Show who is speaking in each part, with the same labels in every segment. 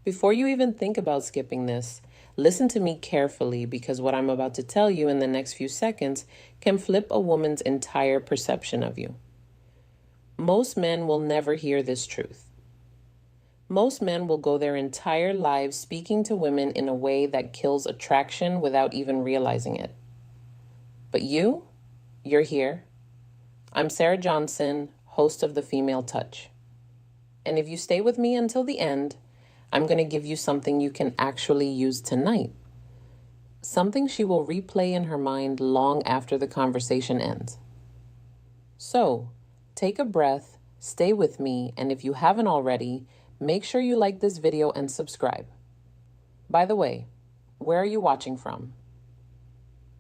Speaker 1: Before you even think about skipping this, listen to me carefully because what I'm about to tell you in the next few seconds can flip a woman's entire perception of you. Most men will never hear this truth. Most men will go their entire lives speaking to women in a way that kills attraction without even realizing it. But you're here. I'm Sarah Johnson, host of The Female Touch. And if you stay with me until the end, I'm going to give you something you can actually use tonight. Something she will replay in her mind long after the conversation ends. So, take a breath, stay with me, and if you haven't already, make sure you like this video and subscribe. By the way, where are you watching from?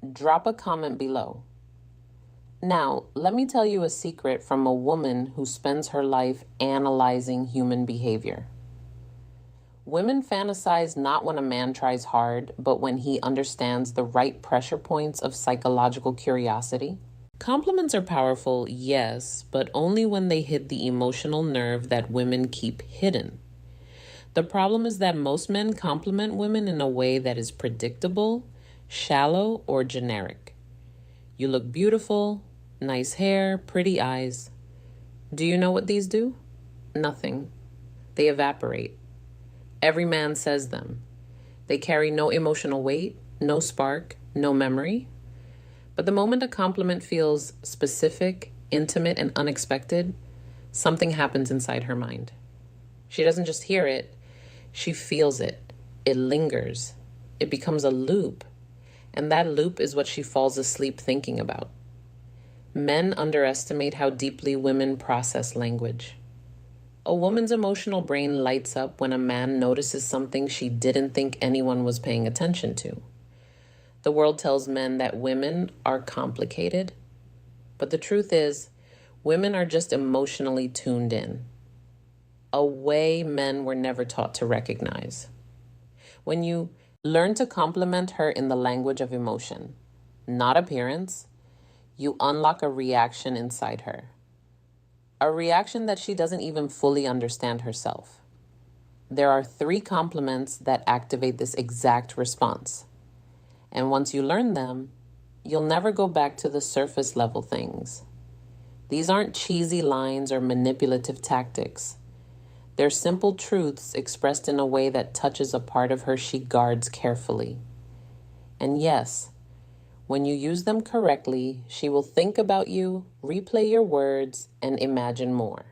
Speaker 1: Drop a comment below. Now, let me tell you a secret from a woman who spends her life analyzing human behavior. Women fantasize not when a man tries hard, but when he understands the right pressure points of psychological curiosity. Compliments are powerful, yes, but only when they hit the emotional nerve that women keep hidden. The problem is that most men compliment women in a way that is predictable, shallow, or generic. You look beautiful, nice hair, pretty eyes. Do you know what these do? Nothing. They evaporate. Every man says them. They carry no emotional weight, no spark, no memory. But the moment a compliment feels specific, intimate, and unexpected, something happens inside her mind. She doesn't just hear it, she feels it. It lingers. It becomes a loop. And that loop is what she falls asleep thinking about. Men underestimate how deeply women process language. A woman's emotional brain lights up when a man notices something she didn't think anyone was paying attention to. The world tells men that women are complicated, but the truth is, women are just emotionally tuned in, a way men were never taught to recognize. When you learn to compliment her in the language of emotion, not appearance, you unlock a reaction inside her. A reaction that she doesn't even fully understand herself. There are 3 compliments that activate this exact response. And once you learn them, you'll never go back to the surface level things. These aren't cheesy lines or manipulative tactics. They're simple truths expressed in a way that touches a part of her she guards carefully. And yes, when you use them correctly, she will think about you, replay your words, and imagine more.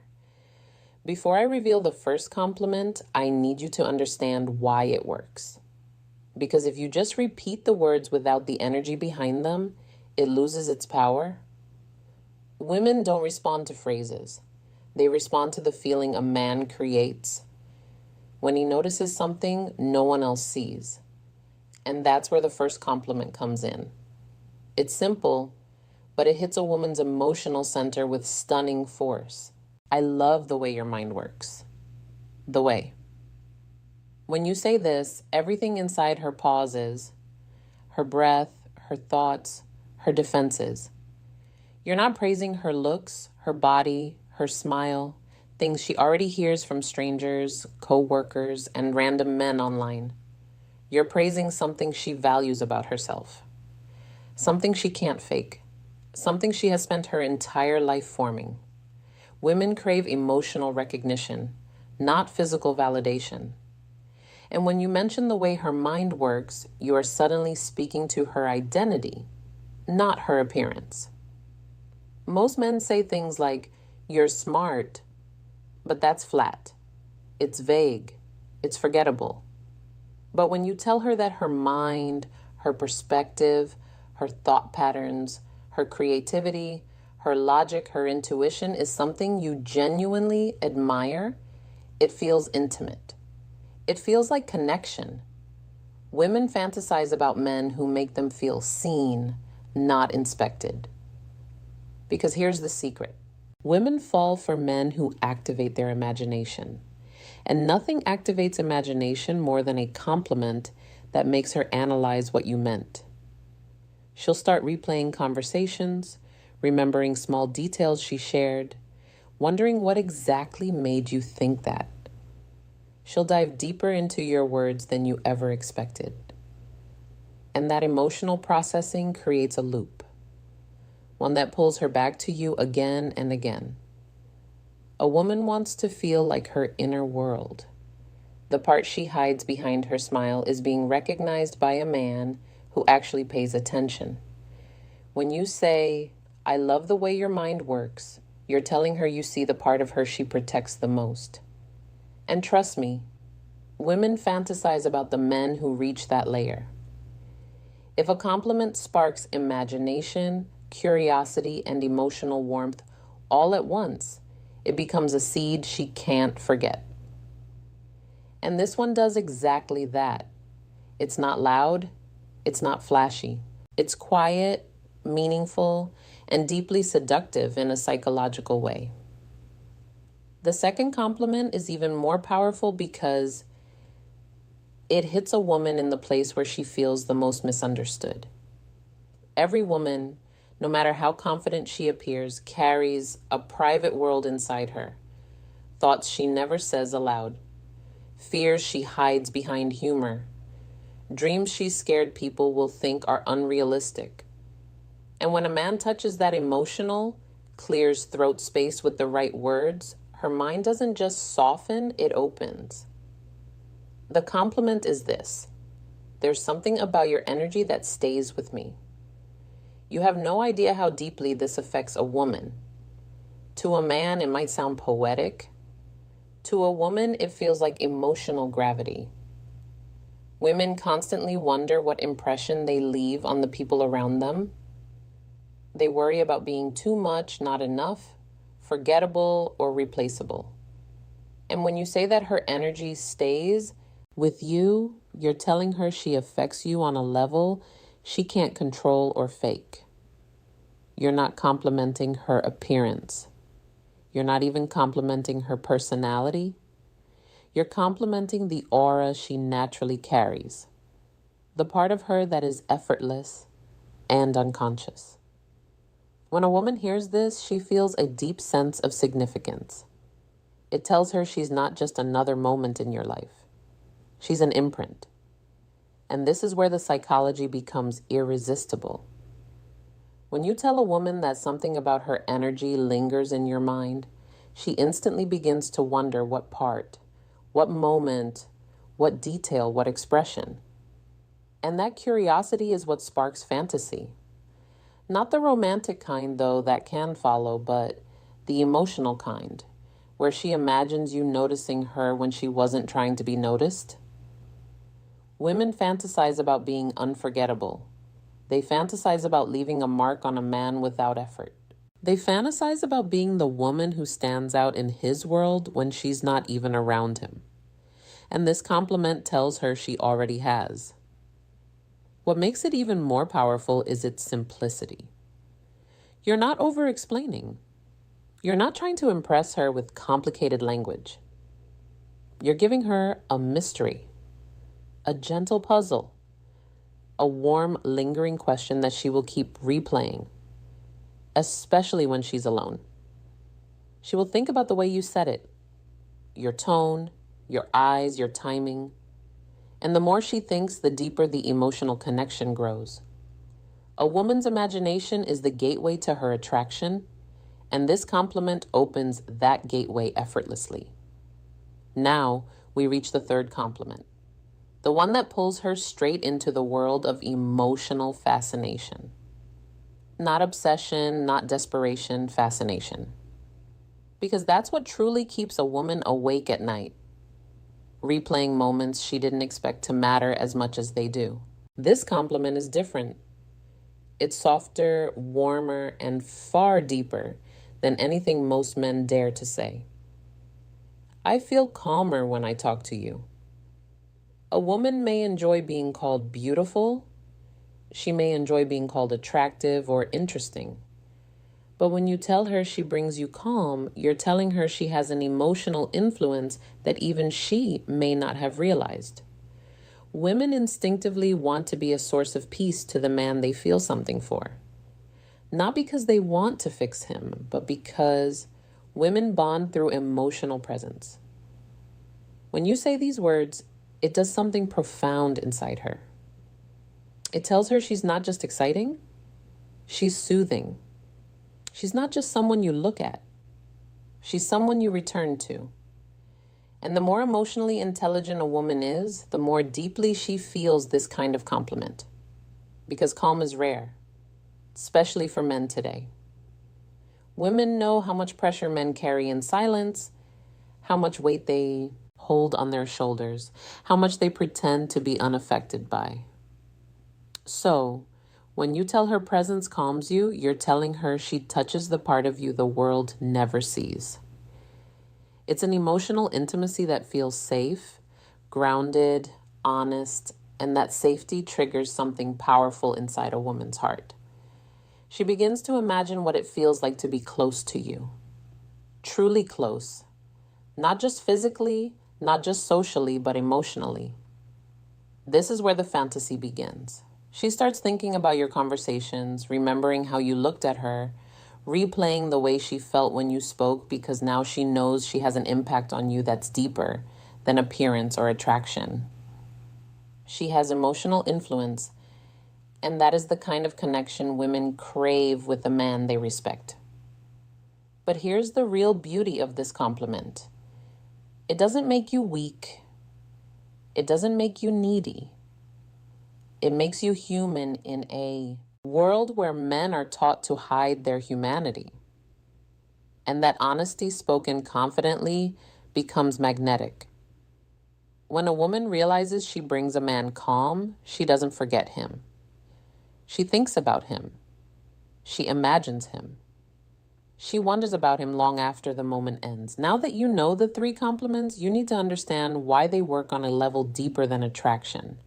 Speaker 1: Before I reveal the first compliment, I need you to understand why it works. Because if you just repeat the words without the energy behind them, it loses its power. Women don't respond to phrases. They respond to the feeling a man creates. When he notices something no one else sees. And that's where the first compliment comes in. It's simple, but it hits a woman's emotional center with stunning force. I love the way your mind works. The way. When you say this, everything inside her pauses. Her breath, her thoughts, her defenses. You're not praising her looks, her body, her smile, things she already hears from strangers, co-workers, and random men online. You're praising something she values about herself. Something she can't fake. Something she has spent her entire life forming. Women crave emotional recognition, not physical validation. And when you mention the way her mind works, you are suddenly speaking to her identity, not her appearance. Most men say things like, "You're smart," but that's flat. It's vague. It's forgettable. But when you tell her that her mind, her perspective, her thought patterns, her creativity, her logic, her intuition is something you genuinely admire, it feels intimate. It feels like connection. Women fantasize about men who make them feel seen, not inspected. Because here's the secret. Women fall for men who activate their imagination. And nothing activates imagination more than a compliment that makes her analyze what you meant. She'll start replaying conversations, remembering small details she shared, wondering what exactly made you think that. She'll dive deeper into your words than you ever expected. And that emotional processing creates a loop, one that pulls her back to you again and again. A woman wants to feel like her inner world, the part she hides behind her smile, is being recognized by a man who actually pays attention. When you say, "I love the way your mind works," you're telling her you see the part of her she protects the most. And trust me, women fantasize about the men who reach that layer. If a compliment sparks imagination, curiosity, and emotional warmth all at once, it becomes a seed she can't forget. And this one does exactly that. It's not loud, it's not flashy. It's quiet, meaningful, and deeply seductive in a psychological way. The second compliment is even more powerful because it hits a woman in the place where she feels the most misunderstood. Every woman, no matter how confident she appears, carries a private world inside her. Thoughts she never says aloud. Fears she hides behind humor. Dreams she's scared people will think are unrealistic. And when a man touches that emotional, clears throat space with the right words, her mind doesn't just soften, it opens. The compliment is this: there's something about your energy that stays with me. You have no idea how deeply this affects a woman. To a man, it might sound poetic. To a woman, it feels like emotional gravity. Women constantly wonder what impression they leave on the people around them. They worry about being too much, not enough, forgettable, or replaceable. And when you say that her energy stays with you, you're telling her she affects you on a level she can't control or fake. You're not complimenting her appearance. You're not even complimenting her personality. You're complimenting the aura she naturally carries, the part of her that is effortless and unconscious. When a woman hears this, she feels a deep sense of significance. It tells her she's not just another moment in your life. She's an imprint. And this is where the psychology becomes irresistible. When you tell a woman that something about her energy lingers in your mind, she instantly begins to wonder what part, what moment, what detail, what expression. And that curiosity is what sparks fantasy. Not the romantic kind, though, that can follow, but the emotional kind, where she imagines you noticing her when she wasn't trying to be noticed. Women fantasize about being unforgettable. They fantasize about leaving a mark on a man without effort. They fantasize about being the woman who stands out in his world when she's not even around him. And this compliment tells her she already has. What makes it even more powerful is its simplicity. You're not over-explaining. You're not trying to impress her with complicated language. You're giving her a mystery, a gentle puzzle, a warm, lingering question that she will keep replaying, especially when she's alone. She will think about the way you said it, your tone, your eyes, your timing. And the more she thinks, the deeper the emotional connection grows. A woman's imagination is the gateway to her attraction, and this compliment opens that gateway effortlessly. Now we reach the third compliment, the one that pulls her straight into the world of emotional fascination. Not obsession, not desperation, fascination. Because that's what truly keeps a woman awake at night, replaying moments she didn't expect to matter as much as they do. This compliment is different. It's softer, warmer, and far deeper than anything most men dare to say. I feel calmer when I talk to you. A woman may enjoy being called beautiful. She may enjoy being called attractive or interesting. But when you tell her she brings you calm, you're telling her she has an emotional influence that even she may not have realized. Women instinctively want to be a source of peace to the man they feel something for. Not because they want to fix him, but because women bond through emotional presence. When you say these words, it does something profound inside her. It tells her she's not just exciting, she's soothing. She's not just someone you look at, she's someone you return to. And the more emotionally intelligent a woman is, the more deeply she feels this kind of compliment. Because calm is rare, especially for men today. Women know how much pressure men carry in silence, how much weight they hold on their shoulders, how much they pretend to be unaffected by. So, when you tell her presence calms you, you're telling her she touches the part of you the world never sees. It's an emotional intimacy that feels safe, grounded, honest, and that safety triggers something powerful inside a woman's heart. She begins to imagine what it feels like to be close to you. Truly close. Not just physically, not just socially, but emotionally. This is where the fantasy begins. She starts thinking about your conversations, remembering how you looked at her, replaying the way she felt when you spoke because now she knows she has an impact on you that's deeper than appearance or attraction. She has emotional influence, and that is the kind of connection women crave with a man they respect. But here's the real beauty of this compliment. It doesn't make you weak. It doesn't make you needy. It makes you human in a world where men are taught to hide their humanity. And that honesty spoken confidently becomes magnetic. When a woman realizes she brings a man calm, she doesn't forget him. She thinks about him. She imagines him. She wonders about him long after the moment ends. Now that you know the 3 compliments, you need to understand why they work on a level deeper than attraction.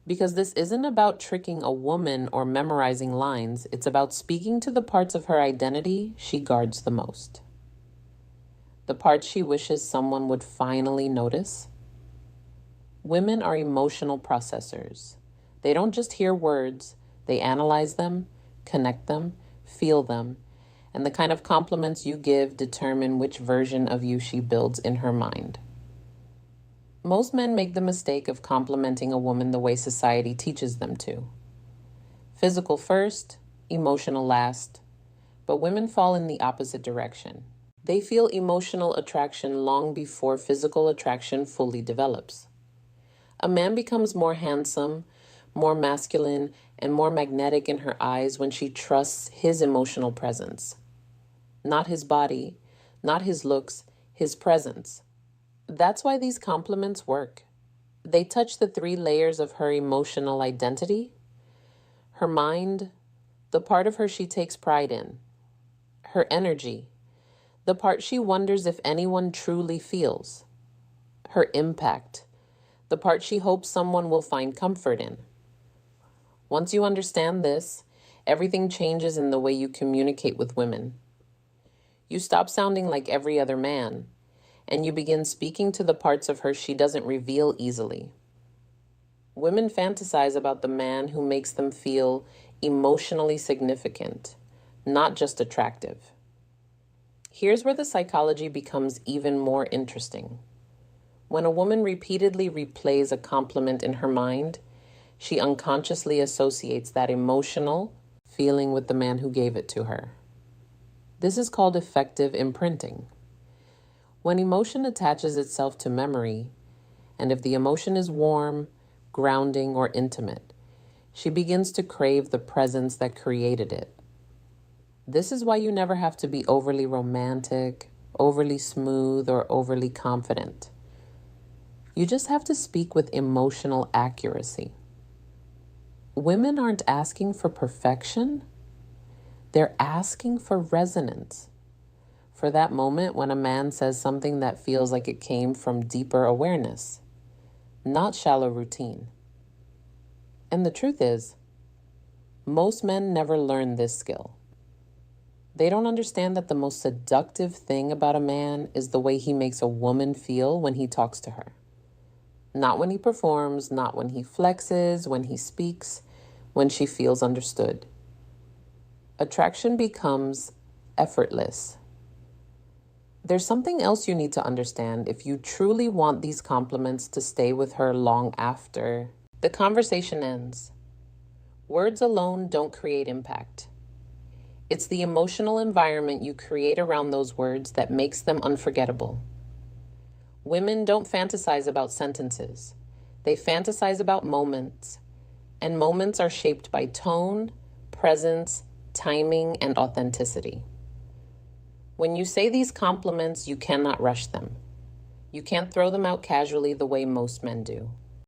Speaker 1: Because this isn't about tricking a woman or memorizing lines. It's about speaking to the parts of her identity she guards the most. The parts she wishes someone would finally notice. Women are emotional processors. They don't just hear words. They analyze them, connect them, feel them, and the kind of compliments you give determine which version of you she builds in her mind. Most men make the mistake of complimenting a woman the way society teaches them to. Physical first, emotional last. But women fall in the opposite direction. They feel emotional attraction long before physical attraction fully develops. A man becomes more handsome, more masculine, and more magnetic in her eyes when she trusts his emotional presence. Not his body, not his looks, his presence. That's why these compliments work. They touch the 3 layers of her emotional identity, her mind, the part of her she takes pride in, her energy, the part she wonders if anyone truly feels, her impact, the part she hopes someone will find comfort in. Once you understand this, everything changes in the way you communicate with women. You stop sounding like every other man, and you begin speaking to the parts of her she doesn't reveal easily. Women fantasize about the man who makes them feel emotionally significant, not just attractive. Here's where the psychology becomes even more interesting. When a woman repeatedly replays a compliment in her mind, she unconsciously associates that emotional feeling with the man who gave it to her. This is called effective imprinting. When emotion attaches itself to memory, and if the emotion is warm, grounding, or intimate, she begins to crave the presence that created it. This is why you never have to be overly romantic, overly smooth, or overly confident. You just have to speak with emotional accuracy. Women aren't asking for perfection. They're asking for resonance. For that moment when a man says something that feels like it came from deeper awareness, not shallow routine. And the truth is, most men never learn this skill. They don't understand that the most seductive thing about a man is the way he makes a woman feel when he talks to her. Not when he performs, not when he flexes, when he speaks, when she feels understood. Attraction becomes effortless. There's something else you need to understand if you truly want these compliments to stay with her long after the conversation ends. Words alone don't create impact. It's the emotional environment you create around those words that makes them unforgettable. Women don't fantasize about sentences. They fantasize about moments. And moments are shaped by tone, presence, timing, and authenticity. When you say these compliments, you cannot rush them. You can't throw them out casually the way most men do.